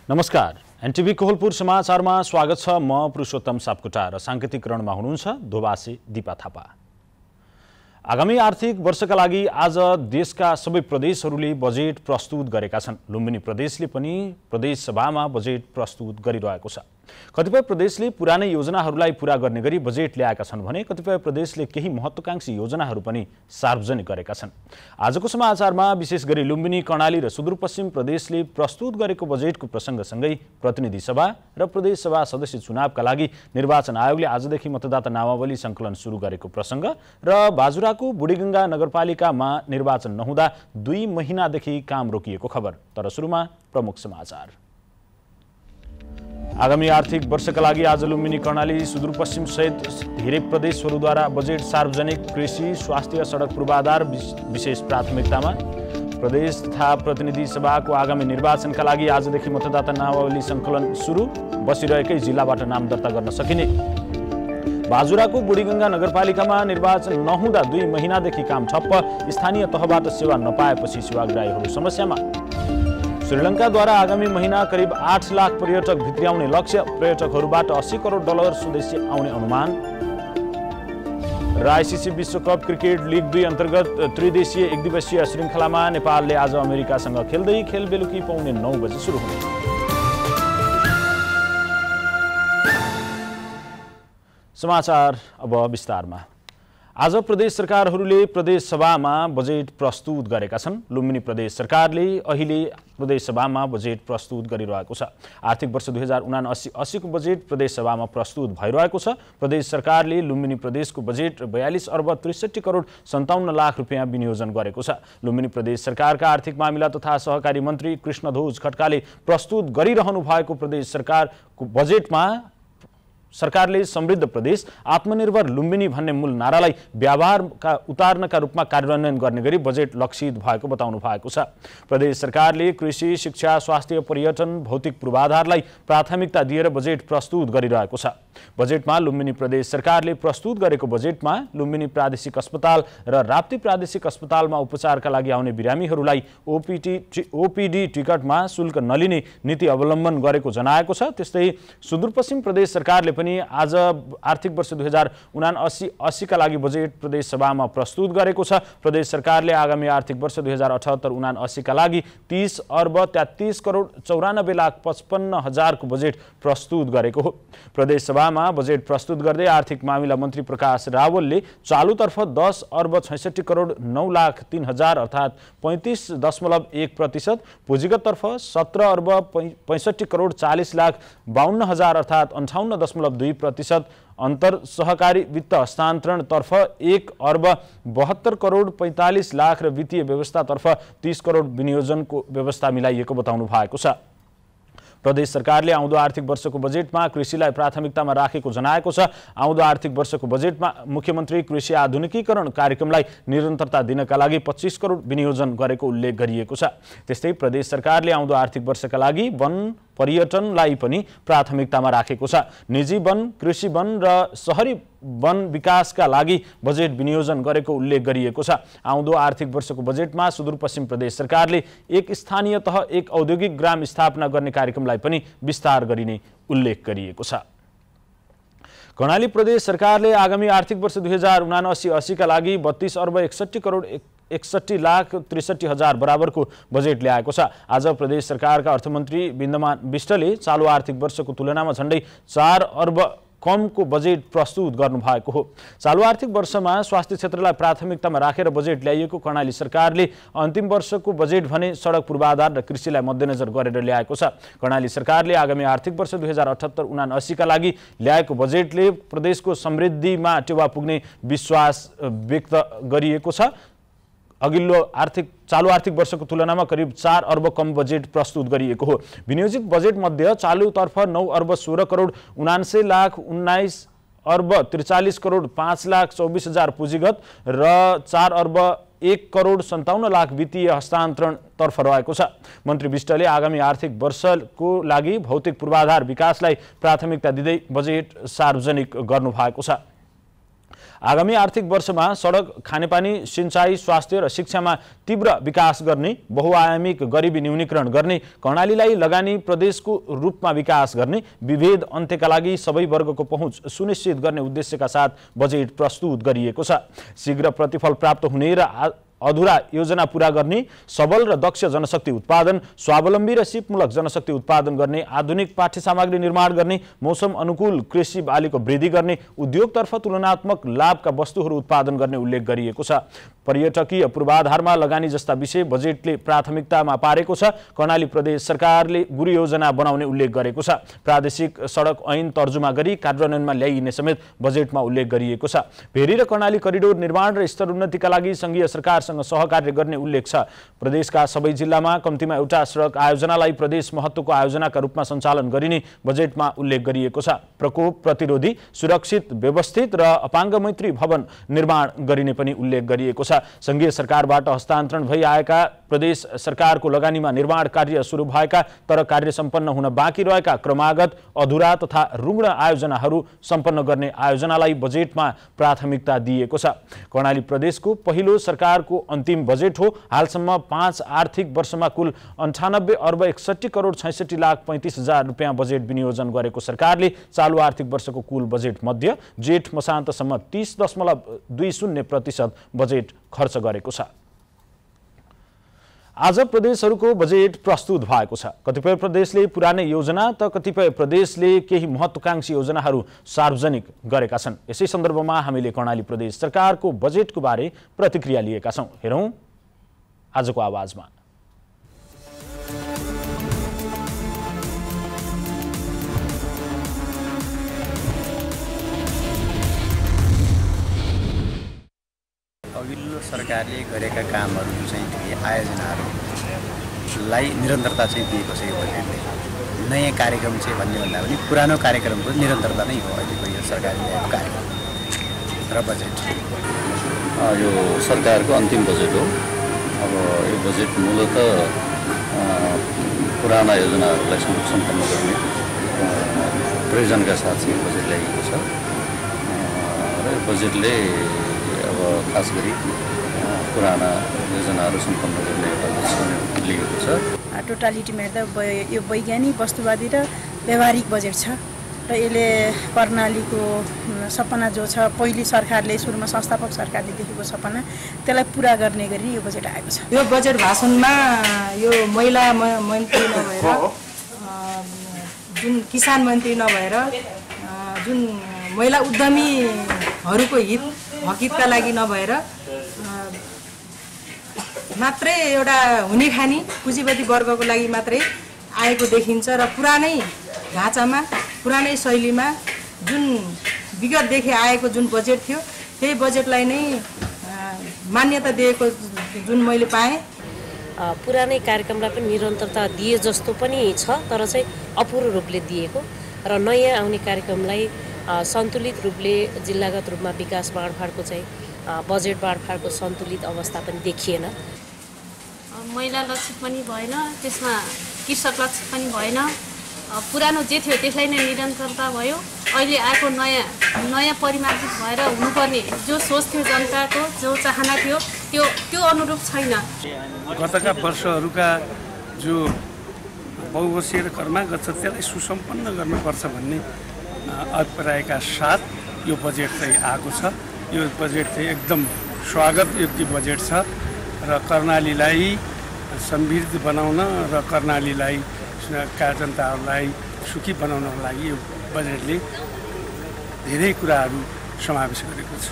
नमस्कार, एनटिभी कोहलपुर समाचारमा स्वागत छ। म पुरुषोत्तम सापकोटा र सांकेतिकरणमा हुनुहुन्छ धोबासी दिपा थापा। आगामी आर्थिक वर्षका लागि आज देशका सबै प्रदेशहरूले बजेट प्रस्तुत गरेका छन्। लुम्बिनी प्रदेशले पनि प्रदेश सभामा बजेट प्रस्तुत गरिरहेको छ। कतिपय प्रदेशले पुरानै योजनाहरूलाई पूरा गर्ने गरी बजेट ल्याएका छन् भने कतिपय प्रदेशले केही महत्त्वाकांक्षी योजनाहरू पनि सार्वजनिक गरेका छन्। आजको समाचारमा विशेष गरी लुम्बिनी, कर्णाली र सुदूरपश्चिम प्रदेशले प्रस्तुत गरेको बजेटको प्रसङ्गसँगै प्रतिनिधि सभा र प्रदेश सभा सदस्य चुनावका लागि निर्वाचन आयोगले आजदेखि मतदाता नामावली सङ्कलन सुरु गरेको प्रसङ्ग र बाजुराको बुढीगङ्गा नगरपालिकामा निर्वाचन नहुँदा 2 महिनादेखि काम रोकिएको खबर। तर सुरुमा प्रमुख समाचार। आगामी आर्थिक वर्षका लागि आज लुम्बिनी, कर्णाली, सुदूरपश्चिम सहित धेरै प्रदेशहरूद्वारा बजेट सार्वजनिक। कृषि, स्वास्थ्य, सडक पूर्वाधार विशेष प्राथमिकतामा। प्रदेश तथा प्रतिनिधि सभाको आगामी निर्वाचनका लागि आजदेखि मतदाता नामावली सङ्कलन सुरु। बसिरहेकै जिल्लाबाट नाम दर्ता गर्न सकिने। बाजुराको बुढीगङ्गा नगरपालिकामा निर्वाचन नहुँदा 2 महिनादेखि काम ठप्प। स्थानीय तहबाट सेवा नपाएपछि सेवाग्राहीहरू समस्यामा। श्रीलङ्काद्वारा आगामी महिना करिब 8 लाख पर्यटक भित्र्याउने लक्ष्य। पर्यटकहरूबाट $80 करोड स्वदेशी आउने अनुमान। र आइसिसी विश्वकप क्रिकेट लिग 2 अन्तर्गत त्रिदेशीय एकदिवसीय श्रृङ्खलामा नेपालले आज अमेरिकासँग खेल्दै खेल बेलुकी पौने 9 बजे सुरु हुने। समाचार अब विस्तारमा। आज प्रदेश सरकारहरूले प्रदेश सभामा बजेट प्रस्तुत गरेका छन्। लुम्बिनी प्रदेश सरकारले अहिले प्रदेश सभामा बजेट प्रस्तुत गरिरहेको छ। आर्थिक वर्ष 2079-80 को बजेट प्रदेश सभामा प्रस्तुत भइरहेको छ। प्रदेश सरकारले लुम्बिनी प्रदेशको बजेट 42 अर्ब 63 करोड 57 लाख रुपियाँ विनियोजन गरेको छ। लुम्बिनी प्रदेश सरकारका आर्थिक मामिला तथा सहकारी मन्त्री कृष्णध्वज खड्काले प्रस्तुत गरिरहनु भएको प्रदेश सरकारको बजेटमा सरकारले समृद्ध प्रदेश, आत्मनिर्भर लुम्बिनी भन्ने मूल नारालाई व्यवहारका उतार्नका रूपमा कार्यान्वयन गर्ने गरी बजेट लक्षित भएको बताउनु भएको छ। प्रदेश सरकारले कृषि, शिक्षा, स्वास्थ्य, पर्यटन, भौतिक पूर्वाधारलाई प्राथमिकता दिएर बजेट प्रस्तुत गरिरहेको छ। बजेटमा लुम्बिनी प्रदेश सरकारले प्रस्तुत गरेको बजेटमा लुम्बिनी प्रादेशिक अस्पताल र राप्ती प्रादेशिक अस्पतालमा उपचारका लागि आउने बिरामीहरूलाई ओपीडी टिकटमा शुल्क नलिने नीति अवलम्बन गरेको जनाएको छ। त्यस्तै सुदूरपश्चिम प्रदेश सरकारले पनि आज आर्थिक वर्ष 2079-80 का लागि बजेट प्रदेश सभामा प्रस्तुत गरेको छ। प्रदेश सरकारले आगामी आर्थिक वर्ष 2078-79 का लागि 30 अर्ब 33 करोड 94 लाख 55 हजारको बजेट प्रस्तुत गरेको हो। प्रदेश सभामा बजेट प्रस्तुत गर्दै आर्थिक मामिला मन्त्री प्रकाश रावलले चालुतर्फ 10 अर्ब 66 करोड 9 लाख 3 हजार अर्थात् 35.1%, पुँजीगततर्फ 17 अर्ब 65 करोड 40 लाख 52 हजार अर्थात् 58.2%, अन्तर सहकारी वित्त हस्तान्तरणतर्फ 1 अर्ब 72 करोड 45 लाख र वित्तीय व्यवस्थातर्फ 30 करोड विनियोजनको व्यवस्था मिलाइएको बताउनु भएको छ। प्रदेश सरकारले आउँदो आर्थिक वर्षको बजेटमा कृषिलाई प्राथमिकतामा राखेको जनाएको छ। आउँदो आर्थिक वर्षको बजेटमा मुख्यमन्त्री कृषि आधुनिकीकरण कार्यक्रमलाई निरन्तरता दिनका लागि 25 करोड विनियोजन गरेको उल्लेख गरिएको छ। त्यस्तै प्रदेश सरकारले आउँदो आर्थिक वर्षका लागि वन पर्यटनलाई पनि प्राथमिकतामा राखेको छ। निजी वन, कृषि वन र शहरी वन विकासका लागि बजेट विनियोजन गरेको उल्लेख गरिएको छ। आउँदो आर्थिक वर्षको बजेटमा सुदूरपश्चिम प्रदेश सरकारले एक स्थानीय तह, एक औद्योगिक ग्राम स्थापना गर्ने कार्यक्रमलाई पनि विस्तार गरिने उल्लेख गरिएको छ। कर्णाली प्रदेश सरकारले आगामी आर्थिक वर्ष 2079-80 का लागि 32 अर्ब 61 करोड 61 लाख 63 हजार बराबरको बजेट ल्याएको छ। आज प्रदेश सरकारका अर्थमन्त्री बिन्दमान बिष्टले चालु आर्थिक वर्षको तुलनामा झण्डै 4 अर्ब कमको बजेट प्रस्तुत गर्नुभएको हो। चालु आर्थिक वर्षमा स्वास्थ्य क्षेत्रलाई प्राथमिकतामा राखेर बजेट ल्याइएको कर्णाली सरकारले अन्तिम वर्षको बजेट भने सडक पूर्वाधार र कृषिलाई मध्यनजर गरेर ल्याएको छ। कर्णाली सरकारले आगामी आर्थिक वर्ष 2078-79 का लागि ल्याएको बजेटले प्रदेशको समृद्धिमा टेवा पुग्ने विश्वास व्यक्त गरिएको छ। अघिल्लो चालु आर्थिक वर्षको तुलनामा करिब 4 अर्ब कम बजेट प्रस्तुत गरिएको हो। विनियोजित बजेट मध्ये चालुतर्फ 9 अर्ब 16 करोड 79 लाख 19 अर्ब 43 करोड 5 लाख 24 हजार पुँजीगत र 4 अर्ब 1 करोड 57 लाख वित्तीय हस्तान्तरणतर्फ रहेको छ। मन्त्री विष्टले आगामी आर्थिक वर्षको लागि भौतिक पूर्वाधार विकासलाई प्राथमिकता दिँदै बजेट सार्वजनिक गर्नुभएको छ। आगामी आर्थिक वर्षमा सडक, खानेपानी, सिंचाई, स्वास्थ्य र शिक्षामा तीव्र विकास गर्ने, बहुआयामिक गरिबी न्यूनीकरण गर्ने, कर्णालीलाई लगानी प्रदेशको रूपमा विकास गर्ने, विभेद अन्त्यका लागि सबै वर्गको पहुँच सुनिश्चित गर्ने उद्देश्यका साथ बजेट प्रस्तुत गरिएको छ। शीघ्र प्रतिफल प्राप्त हुने र अधुरा योजना पूरा गर्ने, सबल र दक्ष जनशक्ति उत्पादन, स्वावलम्बी र सिपमूलक जनशक्ति उत्पादन गर्ने, आधुनिक पाठ्य सामग्री निर्माण गर्ने, मौसम अनुकूल कृषि बालीको वृद्धि गर्ने, उद्योगतर्फ तुलनात्मक लाभका वस्तुहरू उत्पादन गर्ने उल्लेख गरिएको छ। पर्यटकीय पूर्वाधारमा लगानी जस्ता विषय बजेटले प्राथमिकतामा पारेको छ। कर्णाली प्रदेश सरकारले गुरु योजना बनाउने उल्लेख गरेको छ। प्रादेशिक सडक ऐन तर्जुमा गरी कार्यान्वयनमा ल्याइने समेत बजेटमा उल्लेख गरिएको छ। भेरी र कर्णाली करिडोर निर्माण र स्तरोन्नतिका लागि संघीय सरकारसँग सहकार्य गर्ने उल्लेख छ। प्रदेशका सबै जिल्लामा कम्तीमा एउटा सडक आयोजनालाई प्रदेश महत्त्वको आयोजनाका रूपमा सञ्चालन गरिने बजेटमा उल्लेख गरिएको छ। प्रकोप प्रतिरोधी, सुरक्षित, व्यवस्थित र अपाङ्ग मैत्री भवन निर्माण गरिने पनि उल्लेख गरिएको छ। संघीय सरकारबाट हस्तान्तरण भई आएका प्रदेश सरकारको लगानीमा निर्माण कार्य सुरु भएका तर कार्य सम्पन्न हुन बाँकी रहेका क्रमागत, अधुरा तथा रुग्ण आयोजनाहरू सम्पन्न गर्ने आयोजनालाई बजेटमा प्राथमिकता दिएको छ। कर्णाली प्रदेशको पहिलो सरकारको अन्तिम बजेट हो। हालसम्म 5 आर्थिक वर्षमा कुल 98 अर्ब 61 करोड 66 लाख 35 हजार रुपियाँ बजेट विनियोजन गरेको सरकारले चालु आर्थिक वर्षको कुल बजेट मध्ये जेठ मसान्तसम्म 30.20% बजेट खर्च गरेको छ। आज प्रदेशहरूको बजेट प्रस्तुत भएको छ। कतिपय प्रदेशले पुरानै योजना त कतिपय प्रदेशले केही महत्त्वाकांक्षी योजनाहरू सार्वजनिक गरेका छन्। यसै सन्दर्भमा हामीले कर्णाली प्रदेश सरकारको बजेटको बारे प्रतिक्रिया लिएका छौँ। हेरौँ आजको आवाजमा। अघिल्लो सरकारले गरेका कामहरू चाहिँ आयोजनाहरूलाई निरन्तरता चाहिँ दिएको छ। यो बजेटले नयाँ कार्यक्रम चाहिँ भन्ने भन्दा पनि पुरानो कार्यक्रमको निरन्तरता नै हो अहिलेको यो सरकारले ल्याएको कार्यक्रम र बजेट। यो सरकारको अन्तिम बजेट हो। अब यो बजेट मूलतः पुराना योजनाहरूलाई सम्पन्न गर्ने प्रयोजनका साथ चाहिँ बजेट ल्याइएको छ र यो बजेटले अब खास गरी पुराना योजनाहरू सम्पन्न गर्ने एउटा लक्ष्य लिएको छ। टोटालिटीमा हेर्दा यो वैज्ञानिक, वस्तुवादी र व्यवहारिक बजेट छ र यसले कर्णालीको सपना जो छ, पहिलो सरकारले सुरुमा संस्थापक सरकारले देखेको सपना, त्यसलाई पुरा गर्ने गरी यो बजेट आएको छ। यो बजेट भाषणमा यो महिला मन्त्री नभएर, जुन किसान मन्त्री नभएर, जुन महिला उद्यमीहरूको हकितका लागि नभएर मात्रै एउटा हुने खानी पुँजीपति वर्गको लागि मात्रै आएको देखिन्छ र पुरानै ढाँचामा, पुरानै शैलीमा जुन विगतदेखि आएको जुन बजेट थियो त्यही बजेटलाई नै मान्यता दिएको जुन मैले पाएँ। पुरानै कार्यक्रमलाई पनि निरन्तरता दिए जस्तो पनि छ, तर चाहिँ अपूर्ण रूपले दिएको र नयाँ आउने कार्यक्रमलाई सन्तुलित रूपले जिल्लागत रूपमा विकास बाँडफाँडको चाहिँ बजेट बाँडफाँडको सन्तुलित अवस्था पनि देखिएन। महिला लक्षित पनि भएन, त्यसमा कृषक लक्षित पनि भएन। पुरानो जे थियो त्यसलाई नै निरन्तरता भयो। अहिले आएको नयाँ परिमार्जित भएर हुनुपर्ने जो सोच थियो जनताको, जो चाहना थियो त्यो अनुरूप छैन। गतका वर्षहरूका जो बहुवर्षीय र क्रमागत छ त्यसलाई सुसम्पन्न गर्नुपर्छ भन्ने अभिप्रायका साथ यो बजेट चाहिँ आएको छ। यो बजेट चाहिँ एकदम स्वागत योग्य बजेट छ र कर्णालीलाई समृद्ध बनाउन र कर्णालीलाई का जनताहरूलाई सुखी बनाउनको लागि यो बजेटले धेरै कुराहरू समावेश गरेको छ।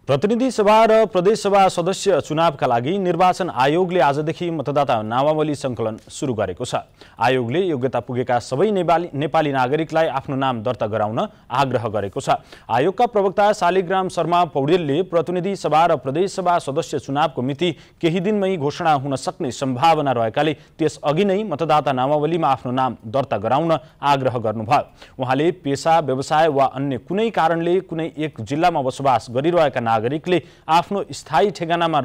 प्रतिनिधि सभा र प्रदेश सभा सदस्य चुनावका लागि निर्वाचन आयोगले आजदेखि मतदाता नामावली सङ्कलन सुरु गरेको छ। आयोगले योग्यता पुगेका सबै नेपाली नागरिकलाई आफ्नो नाम दर्ता गराउन आग्रह गरेको छ। आयोगका प्रवक्ता शालिग्राम शर्मा पौडेलले प्रतिनिधि सभा र प्रदेश सभा सदस्य चुनावको मिति केही दिनमै घोषणा हुन सक्ने सम्भावना रहेकाले त्यसअघि नै मतदाता नामावलीमा आफ्नो नाम दर्ता गराउन आग्रह गर्नुभयो। उहाँले पेसा, व्यवसाय वा अन्य कुनै कारणले कुनै एक जिल्लामा बसोबास गरिरहेका नागरिकले आफ्नो स्थायी ठेगानामा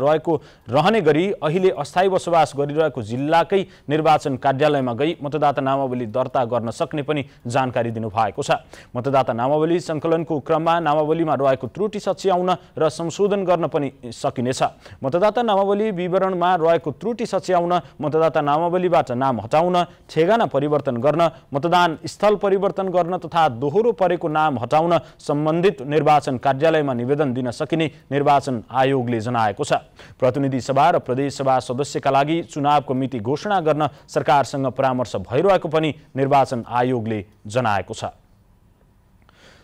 रहने गरी अहिले अस्थायी बसोबास गरिरहेको जिल्लाकै निर्वाचन कार्यालयमा गई मतदाता नामावली दर्ता गर्न सक्ने पनि जानकारी दिनुभएको छ। मतदाता नामावली सङ्कलनको क्रममा नामावलीमा रहेको त्रुटि सच्याउन र संशोधन गर्न पनि सकिनेछ। मतदाता नामावली विवरणमा रहेको त्रुटि सच्याउन, मतदाता नामावलीबाट नाम हटाउन, ठेगाना परिवर्तन गर्न, मतदान स्थल परिवर्तन गर्न तथा दोहोरो परेको नाम हटाउन सम्बन्धित निर्वाचन कार्यालयमा निवेदन दिन सकिने निर्वाचन आयोगले जनाएको छ। प्रतिनिधि सभा र प्रदेश सभा सदस्यका लागि चुनावको मिति घोषणा गर्न सरकारसँग परामर्श भइरहेको पनि निर्वाचन आयोगले जनाएको छ।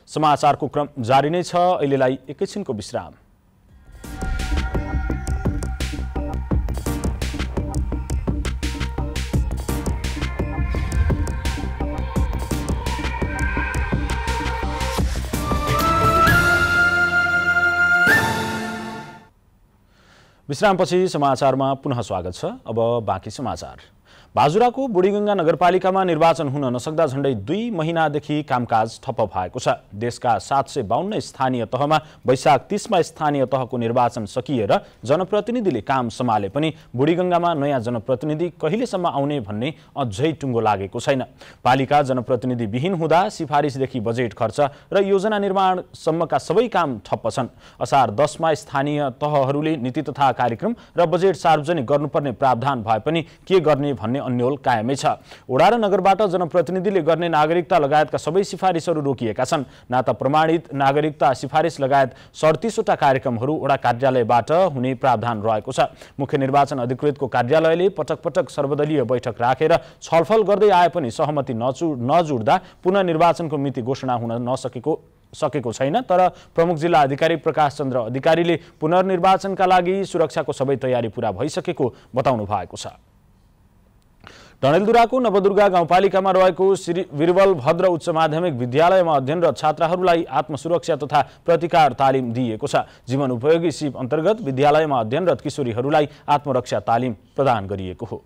समाचारको क्रम जारी नै छ। अहिलेलाई एकैछिनको विश्राम। विश्रामपछि समाचारमा पुनः स्वागत छ। अब बाँकी समाचार। बाजुराको बुढीगङ्गा नगरपालिकामा निर्वाचन हुन नसक्दा झण्डै 2 महिनादेखि कामकाज ठप्प भएको छ। देशका 752 स्थानीय तहमा वैशाख 30 मा स्थानीय तहको निर्वाचन सकिएर जनप्रतिनिधिले काम सम्हाले पनि बुढीगङ्गामा नयाँ जनप्रतिनिधि कहिलेसम्म आउने भन्ने अझै टुङ्गो लागेको छैन। पालिका जनप्रतिनिधि विहीन हुँदा सिफारिसदेखि बजेट खर्च र योजना निर्माणसम्मका सबै काम ठप्प छन्। असार 10 मा स्थानीय तहहरूले नीति तथा कार्यक्रम र बजेट सार्वजनिक गर्नुपर्ने प्रावधान भए पनि के गर्ने भन्ने अन्यल कायमै छ। वडा र नगरबाट जनप्रतिनिधिले गर्ने नागरिकता लगायतका सबै सिफारिसहरू रोकिएका छन्। नाता प्रमाणित नागरिकता सिफारिस लगायत 37 वटा कार्यक्रमहरू वडा कार्यालयबाट हुने प्रावधान रहेको छ। मुख्य निर्वाचन अधिकृतको कार्यालयले पटक पटक सर्वदलीय बैठक राखेर छलफल गर्दै आए पनि सहमति नजुड्दा पुनः निर्वाचनको मिति घोषणा हुन सकेको छैन। तर प्रमुख जिल्ला अधिकारी प्रकाश चन्द्र अधिकारीले पुनर्निर्वाचनका लागि सुरक्षाको सबै तयारी पूरा भइसकेको बताउनु भएको छ। डडेलधुराको नवदुर्गा गाउँपालिकामा रहेको श्री वीरबलभद्र उच्च माध्यमिक विद्यालयमा अध्ययनरत छात्राहरूलाई आत्मसुरक्षा तथा प्रतिकार तालिम दिइएको छ। जीवन उपयोगी सिप अन्तर्गत विद्यालयमा अध्ययनरत किशोरीहरूलाई आत्मरक्षा तालिम प्रदान गरिएको हो।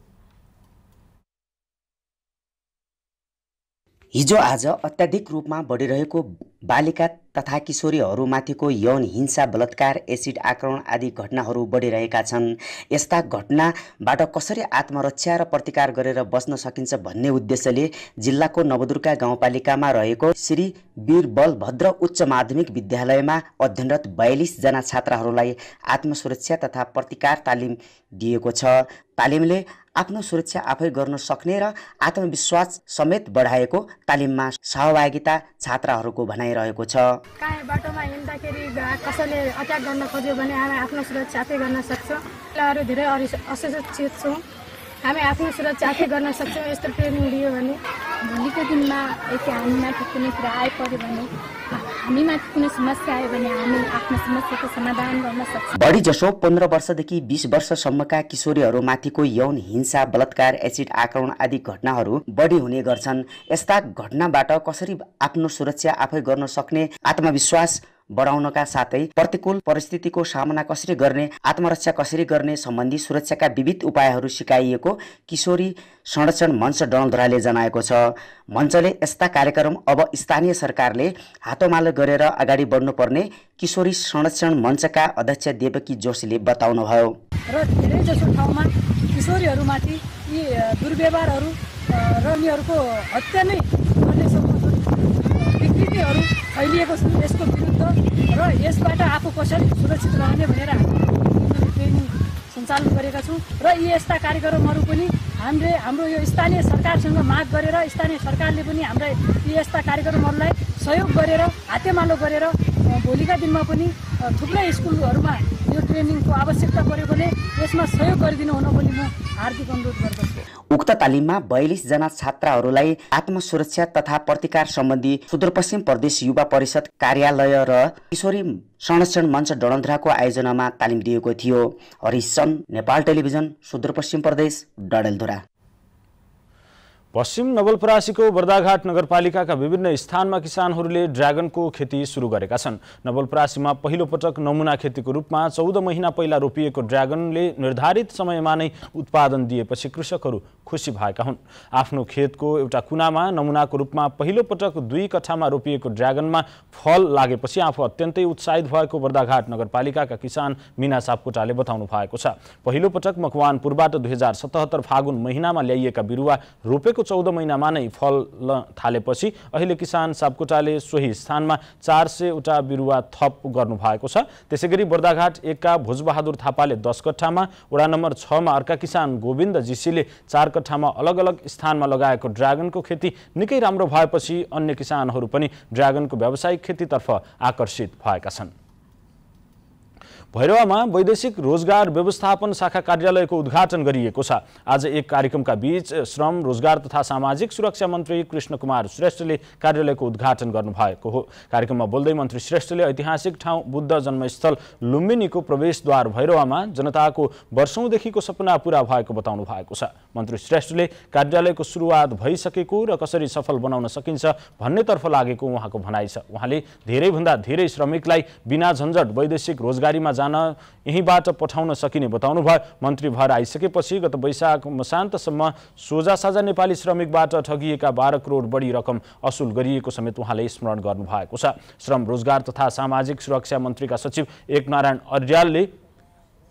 हिजो आज अत्याधिक रूपमा बढिरहेको बालिका तथा किशोरीहरूमाथिको यौन हिंसा, बलात्कार, एसिड आक्रमण आदि घटनाहरू बढिरहेका छन्। यस्ता घटनाबाट कसरी आत्मरक्षा र प्रतिकार गरेर बच्न सकिन्छ भन्ने उद्देश्यले जिल्लाको नवदुर्गा गाउँपालिकामा रहेको श्री वीरबलभद्र उच्च माध्यमिक विद्यालयमा अध्ययनरत 42 जना छात्राहरूलाई आत्मसुरक्षा तथा प्रतिकार तालिम दिएको छ। तालिमले आफ्नो सुरक्षा आफै गर्न सक्ने र आत्मविश्वास समेत बढाएको तालिममा सहभागिता छात्राहरूको भनाइरहेको छ। बाटोमा हिँड्दाखेरि कसैले अट्याक गर्न खोज्यो भने हामी आफ्नो सुरक्षा आफै गर्न सक्छौँ। महिलाहरू धेरै असुरक्षित छौँ, हामी आफ्नो सुरक्षा आफै गर्न सक्छौँ। यस्तो ट्रेनिङ दियो भने भोलिको दिनमा यदि हामीमाथि कुनै कुरा आइपर्यो भने, हामीमाथि कुनै समस्या आयो भने हामी आफ्नो समस्याको समाधान गर्न सक्छौँ। बढी जसो 15 वर्षदेखि 20 वर्षसम्मका किशोरीहरूमाथिको यौन हिंसा, बलात्कार, एसिड आक्रमण आदि घटनाहरू बढी हुने गर्छन्। यस्ता घटनाबाट कसरी आफ्नो सुरक्षा आफै गर्न सक्ने, आत्मविश्वास बढाउनका साथै प्रतिकूल परिस्थितिको सामना कसरी गर्ने, आत्मरक्षा कसरी गर्ने सम्बन्धी सुरक्षाका विविध उपायहरू सिकाइएको किशोरी संरक्षण मञ्च डडेलधुराले जनाएको छ। मञ्चले यस्ता कार्यक्रम अब स्थानीय सरकारले हातोमालो गरेर अगाडि बढ्नुपर्ने किशोरी संरक्षण मञ्चका अध्यक्ष देवकी जोशीले बताउनुभयो। र धेरै जसो ठाउँमा किशोरीहरूमाथि यी दुर्व्यवहारहरू र उनीहरूको हत्या नै गर्ने विकृतिहरू फैलिएको छ। यसको विरुद्ध र यसबाट आफू कसरी सुरक्षित रहने भनेर ट्रेनिङ सञ्चालन गरेका छौँ। र यी यस्ता कार्यक्रमहरू पनि हाम्रो यो स्थानीय सरकारसँग माग गरेर स्थानीय सरकारले पनि हाम्रा यी यस्ता कार्यक्रमहरूलाई सहयोग गरेर हातेमालो गरेर भोलिका दिनमा पनि थुप्रै स्कुलहरूमा यो ट्रेनिङको आवश्यकता पर्यो भने यसमा सहयोग गरिदिनु हुन पनि म हार्दिक अनुरोध गर्दछु। उक्त तालिममा 42 जना छात्राहरूलाई आत्मसुरक्षा तथा प्रतिकार सम्बन्धी सुदूरपश्चिम प्रदेश युवा परिषद कार्यालय र किशोरी संरक्षण मञ्च डडेलधुराको आयोजनामा तालिम दिएको थियो। हरिश चन्द, नेपाल टेलिभिजन, सुदूरपश्चिम प्रदेश, डडेलधुरा। पश्चिम नवलपरासीको बर्दाघाट नगरपालिकाका विभिन्न स्थानमा किसानहरूले ड्रागनको खेती सुरु गरेका छन्। नवलपरासीमा पहिलो पटक नमुना खेतीको रूपमा 14 महिना पहिला रोपिएको ड्रागनले निर्धारित समयमा नै उत्पादन दिएपछि कृषकहरू खुसी भएका हुन्। आफ्नो खेतको एउटा कुनामा नमुनाको रूपमा पहिलो पटक 2 कट्ठामा रोपिएको ड्रागनमा फल लागेपछि आफू अत्यन्तै उत्साहित भएको बर्दाघाट नगरपालिकाका किसान मीना सापकोटाले बताउनु भएको छ। पहिलो पटक मकवानपुरबाट 2077 फागुन महिनामा ल्याइएका बिरुवा रोपेको 14 महिनामा नै फल थालेपछि अहिले किसान सापकोटाले सोही स्थानमा 400 वटा बिरुवा थप गर्नु भएको छ। त्यसैगरी बर्दाघाट 1 का भोजबहादुर थापाले 10 कट्ठामा, वडा नम्बर 6 मा अर्का किसान गोविन्द जीसीले 4 कट्ठामा अलग अलग स्थानमा लगाएको ड्रागनको खेती निकै राम्रो भएपछि अन्य किसानहरू पनि ड्रागनको व्यावसायिक खेतीतर्फ आकर्षित भएका छन्। भैरवामा वैदेशिक रोजगार व्यवस्थापन शाखा कार्यालयको उद्घाटन गरिएको छ। आज एक कार्यक्रमका बीच श्रम, रोजगार तथा सामाजिक सुरक्षा मन्त्री कृष्ण कुमार श्रेष्ठले कार्यालयको उद्घाटन गर्नुभएको हो। कार्यक्रममा बोल्दै मन्त्री श्रेष्ठले ऐतिहासिक ठाउँ बुद्ध जन्मस्थल लुम्बिनीको प्रवेशद्वार भैरवामा जनताको वर्षौंदेखिको सपना पूरा भएको बताउनु भएको छ। मन्त्री श्रेष्ठले कार्यालयको सुरुवात भइसकेको र कसरी सफल बनाउन सकिन्छ भन्नेतर्फ लागेको उहाँको भनाइ छ। उहाँले धेरैभन्दा धेरै श्रमिकलाई बिना झन्झट वैदेशिक रोजगारीमा जान यहीँबाट पठाउन सकिने बताउनु भयो। मन्त्री भएर आइसकेपछि गत वैशाख मसान्तसम्म सोझा साझा नेपाली श्रमिकबाट ठगिएका 12 करोड बढी रकम असुल गरिएको समेत उहाँले स्मरण गर्नु भएको छ। श्रम, रोजगार तथा सामाजिक सुरक्षा मन्त्रीका सचिव एकनारायण अर्यालले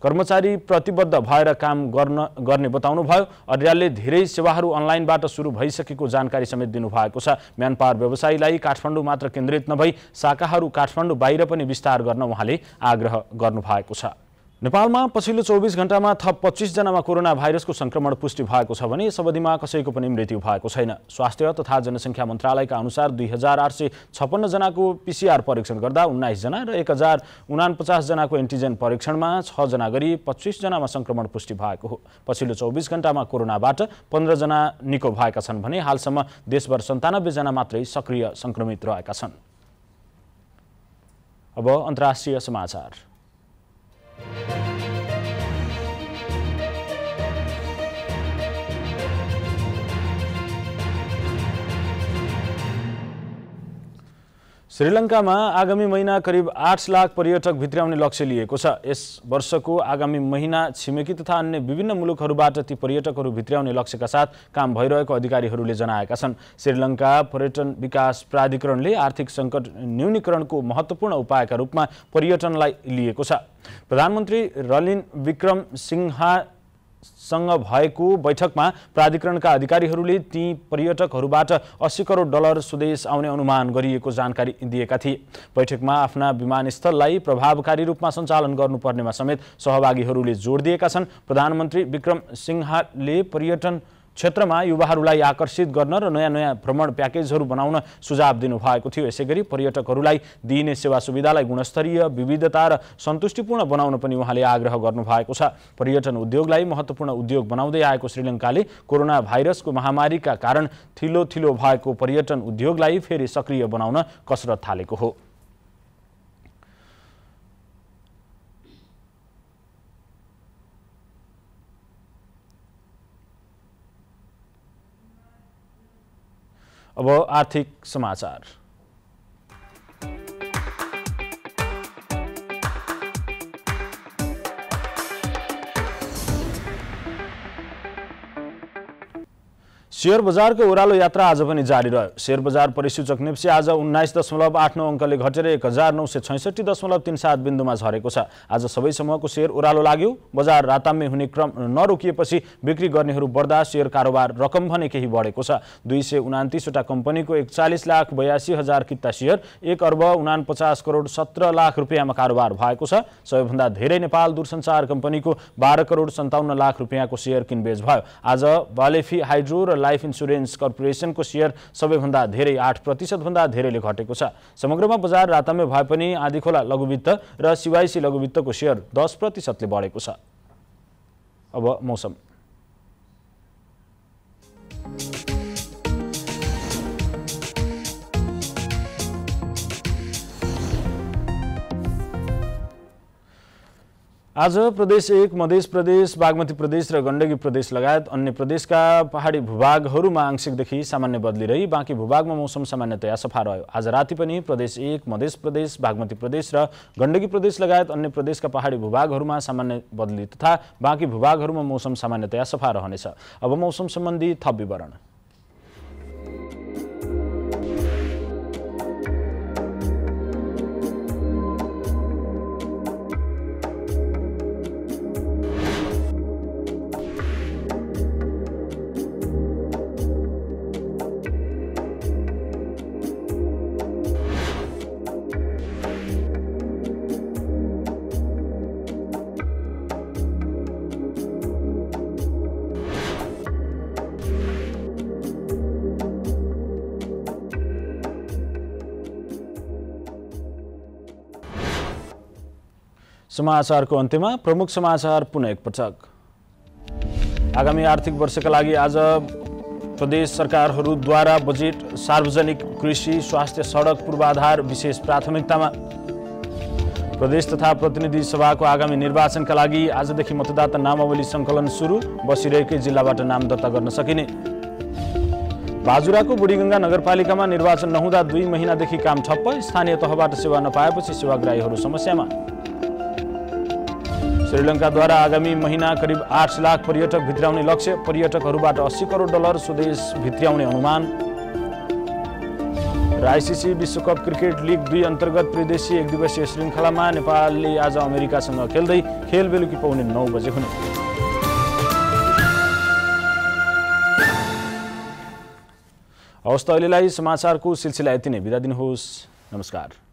कर्मचारी प्रतिबद्ध भएर काम गर्ने बताउनु भयो। अर्यालले धेरै सेवाहरू अनलाइनबाट सुरु भइसकेको जानकारी समेत दिनुभएको छ। म्यानपावर व्यवसायीलाई काठमाडौँ मात्र केन्द्रित नभई शाखाहरू काठमाडौँ बाहिर पनि विस्तार गर्न उहाँले आग्रह गर्नुभएको छ। नेपालमा पछिल्लो 24 घण्टामा थप 25 जनामा कोरोना भाइरसको संक्रमण पुष्टि भएको छ भने यस अवधिमा कसैको पनि मृत्यु भएको छैन। स्वास्थ्य तथा जनसङ्ख्या मन्त्रालयका अनुसार 2856 जनाको पीसीआर परीक्षण गर्दा 19 जना र 1049 जनाको एन्टिजेन परीक्षणमा 6 जना गरी 25 जनामा संक्रमण पुष्टि भएको हो। पछिल्लो 24 घण्टामा कोरोनाबाट 15 जना निको भएका छन् भने हालसम्म देशभर 97 जना मात्रै सक्रिय संक्रमित रहेका छन्। अब अन्तर्राष्ट्रिय समाचार। श्रीलङ्कामा आगामी महिना करिब 8 लाख पर्यटक भित्र्याउने लक्ष्य लिएको छ। यस वर्षको आगामी महिना छिमेकी तथा अन्य विभिन्न मुलुकहरूबाट ती पर्यटकहरू भित्र्याउने लक्ष्यका साथ काम भइरहेको अधिकारीहरूले जनाएका छन्। श्रीलङ्का पर्यटन विकास प्राधिकरणले आर्थिक सङ्कट न्यूनीकरणको महत्त्वपूर्ण उपायका रूपमा पर्यटनलाई लिएको छ। प्रधानमन्त्री रनिल विक्रमसिंघसँग भएको बैठकमा प्राधिकरणका अधिकारीहरूले ती पर्यटकहरूबाट 80 करोड डलर स्वदेश आउने अनुमान गरिएको जानकारी दिएका थिए। बैठकमा आफ्ना विमानस्थललाई प्रभावकारी रूपमा सञ्चालन गर्नुपर्नेमा समेत सहभागीहरूले जोड दिएका छन्। प्रधानमन्त्री विक्रमसिंघले पर्यटन क्षेत्रमा युवाहरूलाई आकर्षित गर्न र नयाँ भ्रमण प्याकेजहरू बनाउन सुझाव दिनुभएको थियो। यसैगरी पर्यटकहरूलाई दिइने सेवा सुविधालाई गुणस्तरीय, विविधता र सन्तुष्टिपूर्ण बनाउन पनि उहाँले आग्रह गर्नुभएको छ। पर्यटन उद्योगलाई महत्त्वपूर्ण उद्योग बनाउँदै आएको श्रीलङ्काले कोरोना भाइरसको महामारीका कारण थिलो भएको पर्यटन उद्योगलाई फेरि सक्रिय बनाउन कसरत थालेको हो। अब आर्थिक समाचार। शेयर बजारको ओह्रालो यात्रा आज पनि जारी रह्यो। शेयर बजार परिसूचक नेप्सी आज 19.89 अङ्कले घटेर 1966.37 बिन्दुमा झरेको छ। आज सबै समूहको शेयर ओह्रालो लाग्यो। बजार राताम्य हुने क्रम नरोकिएपछि बिक्री गर्नेहरू बढ्दा शेयर कारोबार रकम भने केही बढेको छ। 229 वटा कम्पनीको 41,82,000 किता शेयर 1 अर्ब 49 करोड 17 लाख रुपियाँमा कारोबार भएको छ। सबैभन्दा धेरै नेपाल दूरसञ्चार कम्पनीको 12 करोड 57 लाख रुपियाँको शेयर किनबेच भयो। आज बालेफी हाइड्रो र लाइफ इन्स्योरेन्स कर्पोरेसनको शेयर सबैभन्दा धेरै 8% भन्दा धेरैले घटेको छ। समग्रमा बजार राताम्य भए पनि आँधीखोला लघुवित्त र सिवाइसी लघुवित्तको शेयर 10% ले बढेको छ। अब मौसम। आज प्रदेश 1 मध्य प्रदेश, बागमती प्रदेश र गण्डकी प्रदेश लगायत अन्य प्रदेशका पहाडी भूभागहरूमा आंशिकदेखि सामान्य बदली रही बाँकी भूभागमा मौसम सामान्यतया सफा रह्यो। आज राति पनि प्रदेश 1 मध्य प्रदेश, बागमती प्रदेश र गण्डकी प्रदेश लगायत अन्य प्रदेशका पहाडी भूभागहरूमा सामान्य बदली तथा बाँकी भूभागहरूमा मौसम सामान्यतया सफा रहनेछ। अब मौसम सम्बन्धी थप विवरण। समाचारको अन्त्यमा प्रमुख समाचार पुनः एकपटक। आगामी आर्थिक वर्षका लागि आज प्रदेश सरकारहरूद्वारा बजेट सार्वजनिक कृषि, स्वास्थ्य, सडक, पूर्वाधार विशेष प्राथमिकतामा। प्रदेश तथा प्रतिनिधि सभाको आगामी निर्वाचनका लागि आजदेखि मतदाता नामावली सङ्कलन सुरु, बसिरहेकै जिल्लाबाट नाम दर्ता गर्न सकिने। बाजुराको बुढीगङ्गा नगरपालिकामा निर्वाचन नहुँदा 2 महिनादेखि काम ठप्प, स्थानीय तहबाट सेवा नपाएपछि सेवाग्राहीहरू समस्यामा। श्रीलङ्काद्वारा आगामी महिना करिब 8 लाख पर्यटक भित्र्याउने लक्ष्य, पर्यटकहरूबाट 80 करोड डलर स्वदेश भित्र्याउने अनुमान। र आइसिसी विश्वकप क्रिकेट लिग 2 अन्तर्गत त्रिदेशीय एकदिवसीय श्रृङ्खलामा नेपालले आज अमेरिकासँग खेल्दै खेल बेलुकी पाउने 9 बजे हुने। हवस् त अहिलेलाई समाचारको सिलसिला यति नै। बिदा दिनुहोस्। नमस्कार।